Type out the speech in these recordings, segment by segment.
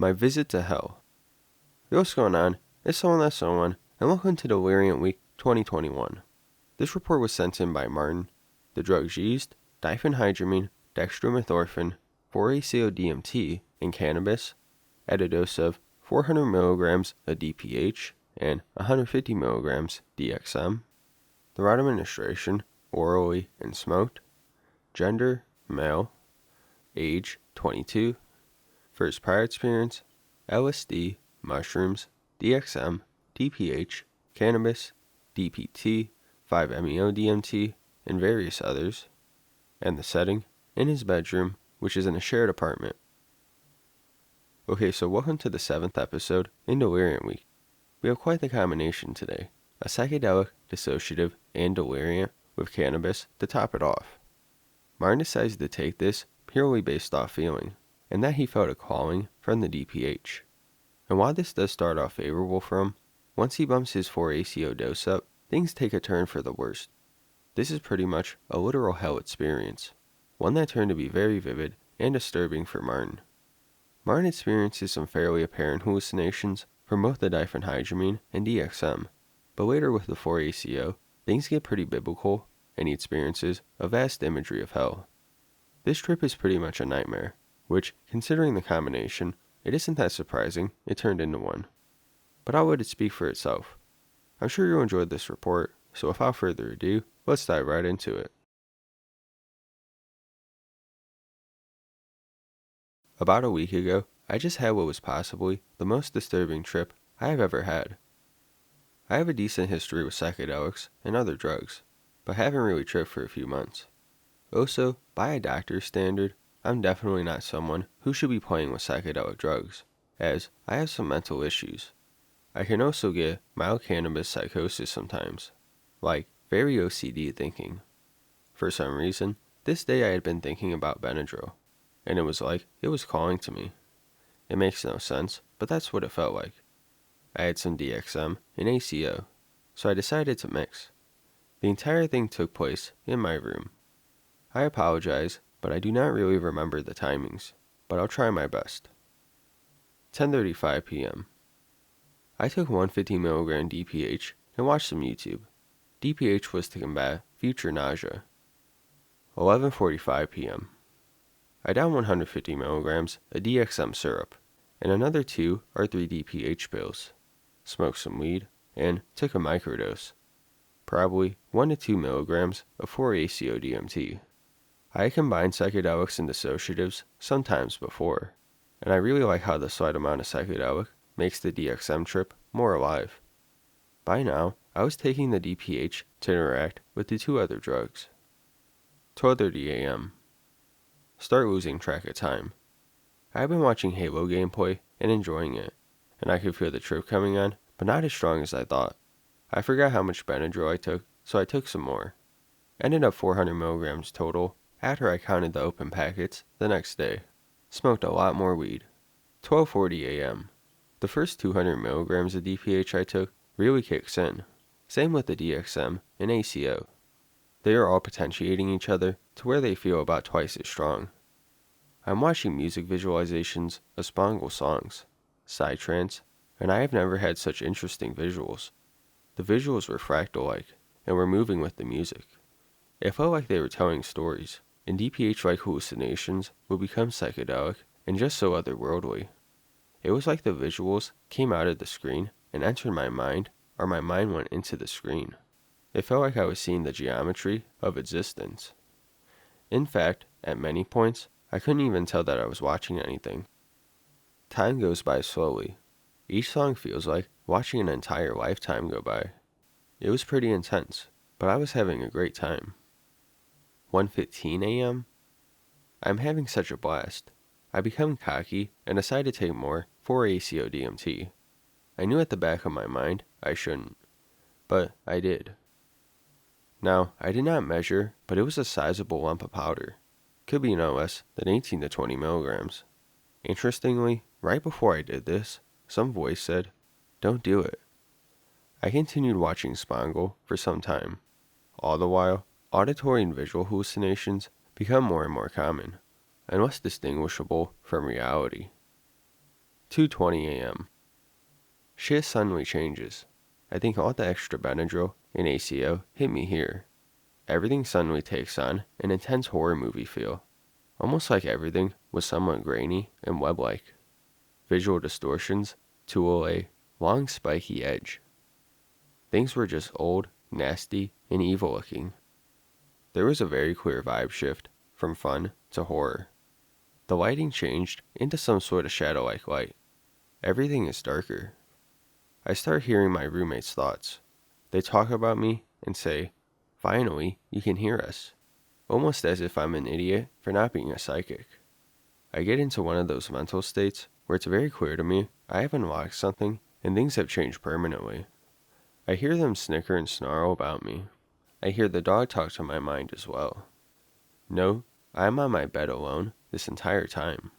My visit to hell. Yo, what's going on? It's someone, and welcome to Deliriant Week 2021. This report was sent in by Martin. The drugs used: diphenhydramine, dextromethorphan, 4-ACO DMT, and cannabis, at a dose of 400 milligrams of DPH and 150 milligrams DXM. The route of administration: orally and smoked. Gender: male. Age: 22. First prior experience: LSD, mushrooms, DXM, DPH, cannabis, DPT, 5-MeO-DMT, and various others. And the setting: in his bedroom, which is in a shared apartment. Okay, so welcome to the 7th episode in Deliriant Week. We have quite the combination today: a psychedelic, dissociative, and deliriant with cannabis to top it off. Martin decides to take this purely based off feeling, and that he felt a calling from the DPH. And while this does start off favorable for him, once he bumps his 4-ACO dose up, things take a turn for the worst. This is pretty much a literal hell experience, one that turned to be very vivid and disturbing for Martin. Martin experiences some fairly apparent hallucinations from both the diphenhydramine and DXM, but later with the 4-ACO, things get pretty biblical, and he experiences a vast imagery of hell. This trip is pretty much a nightmare, which, considering the combination, it isn't that surprising it turned into one. But I'll let it speak for itself. I'm sure you enjoyed this report, so without further ado, let's dive right into it. About a week ago, I just had what was possibly the most disturbing trip I have ever had. I have a decent history with psychedelics and other drugs, but haven't really tripped for a few months. Also, by a doctor's standard, I'm definitely not someone who should be playing with psychedelic drugs, as I have some mental issues. I can also get mild cannabis psychosis sometimes, like very OCD thinking. For some reason, this day I had been thinking about Benadryl, and it was like it was calling to me. It makes no sense, but that's what it felt like. I had some DXM and ACO, so I decided to mix. The entire thing took place in my room. I apologize, but I do not really remember the timings, but I'll try my best. 10:35 p.m. I took 150 milligram DPH and watched some YouTube. DPH was to combat future nausea. 11:45 p.m. I downed 150 milligrams of DXM syrup and another 2 or 3 DPH pills, smoked some weed, and took a microdose, probably 1 to 2 milligrams of 4-ACO DMT. I had combined psychedelics and dissociatives sometimes before, and I really like how the slight amount of psychedelic makes the DXM trip more alive. By now, I was taking the DPH to interact with the 2 other drugs. 12:30 a.m. Start losing track of time. I have been watching Halo gameplay and enjoying it, and I could feel the trip coming on, but not as strong as I thought. I forgot how much Benadryl I took, so I took some more. Ended up 400 milligrams total after I counted the open packets the next day. Smoked a lot more weed. 12:40 a.m. The first 200 milligrams of DPH I took really kicks in. Same with the DXM and ACO. They are all potentiating each other to where they feel about twice as strong. I'm watching music visualizations of Spangle songs, psytrance, and I have never had such interesting visuals. The visuals were fractal-like, and were moving with the music. It felt like they were telling stories, and DPH-like hallucinations would become psychedelic and just so otherworldly. It was like the visuals came out of the screen and entered my mind, or my mind went into the screen. It felt like I was seeing the geometry of existence. In fact, at many points, I couldn't even tell that I was watching anything. Time goes by slowly. Each song feels like watching an entire lifetime go by. It was pretty intense, but I was having a great time. 1:15 a.m. I'm having such a blast. I become cocky and decide to take more 4-ACO DMT. I knew at the back of my mind I shouldn't, but I did. Now, I did not measure, but it was a sizable lump of powder. Could be no less than 18 to 20 milligrams. Interestingly, right before I did this, some voice said, "Don't do it." I continued watching Spangle for some time. All the while, auditory and visual hallucinations become more and more common, and less distinguishable from reality. 2:20 a.m. Shit suddenly changes. I think all the extra Benadryl and ACO hit me here. Everything suddenly takes on an intense horror movie feel, almost like everything was somewhat grainy and web-like. Visual distortions to a long spiky edge. Things were just old, nasty, and evil looking. There was a very clear vibe shift from fun to horror. The lighting changed into some sort of shadow-like light. Everything is darker. I start hearing my roommates' thoughts. They talk about me and say, "Finally, you can hear us," almost as if I'm an idiot for not being a psychic. I get into one of those mental states where it's very clear to me I have unlocked something and things have changed permanently. I hear them snicker and snarl about me. I hear the dog talk to my mind as well. No, I am on my bed alone this entire time.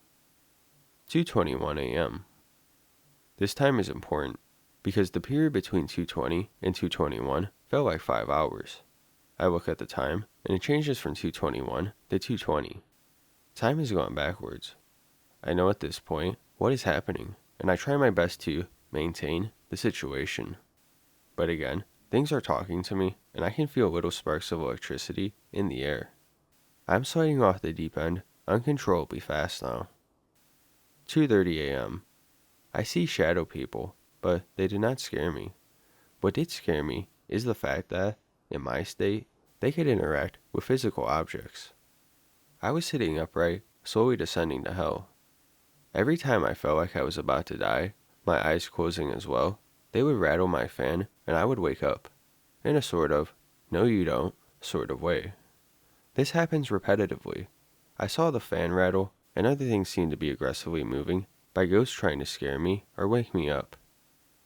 2:21 a.m. This time is important because the period between 2:20 and 2:21 felt like 5 hours. I look at the time and it changes from 2:21 to 2:20. Time has gone backwards. I know at this point what is happening, and I try my best to maintain the situation. But again, things are talking to me, and I can feel little sparks of electricity in the air. I'm sliding off the deep end uncontrollably fast now. 2:30 a.m. I see shadow people, but they did not scare me. What did scare me is the fact that, in my state, they could interact with physical objects. I was sitting upright, slowly descending to hell. Every time I felt like I was about to die, my eyes closing as well, they would rattle my fan and I would wake up, in a sort of, no you don't, sort of way. This happens repetitively. I saw the fan rattle, and other things seemed to be aggressively moving by ghosts trying to scare me or wake me up.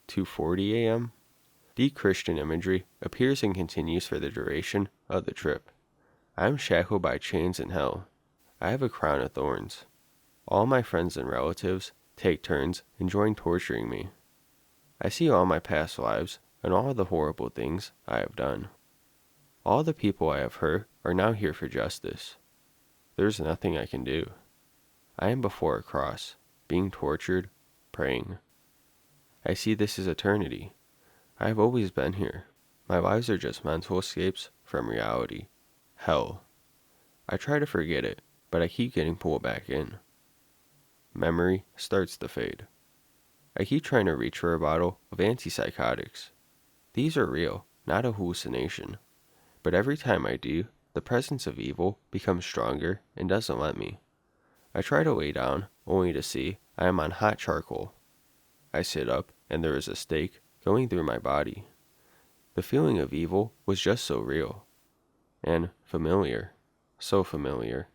2:40 a.m. Deep Christian imagery appears and continues for the duration of the trip. I am shackled by chains in hell. I have a crown of thorns. All my friends and relatives take turns enjoying torturing me. I see all my past lives and all the horrible things I have done. All the people I have hurt are now here for justice. There is nothing I can do. I am before a cross, being tortured, praying. I see this as eternity. I have always been here. My lives are just mental escapes from reality. Hell. I try to forget it, but I keep getting pulled back in. Memory starts to fade. I keep trying to reach for a bottle of antipsychotics. These are real, not a hallucination. But every time I do, the presence of evil becomes stronger and doesn't let me. I try to lay down, only to see I am on hot charcoal. I sit up, and there is a stake going through my body. The feeling of evil was just so real. And familiar. So familiar.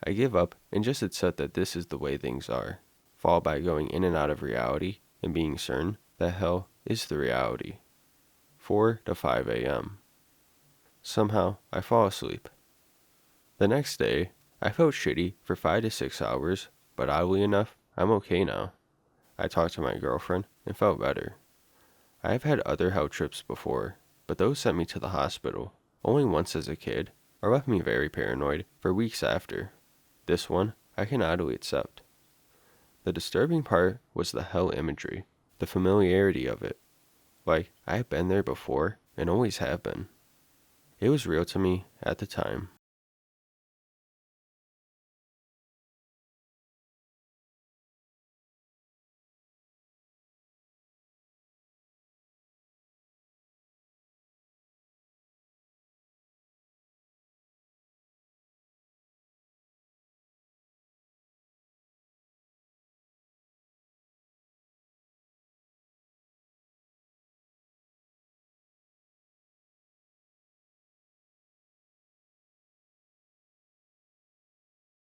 I give up and just accept that this is the way things are, followed by going in and out of reality and being certain that hell is the reality. 4 to 5 a.m. Somehow, I fall asleep. The next day, I felt shitty for 5 to 6 hours, but oddly enough, I'm okay now. I talked to my girlfriend and felt better. I have had other hell trips before, but those sent me to the hospital, only once as a kid, or left me very paranoid for weeks after. This one, I can oddly accept. The disturbing part was the hell imagery, the familiarity of it. Like, I have been there before and always have been. It was real to me at the time.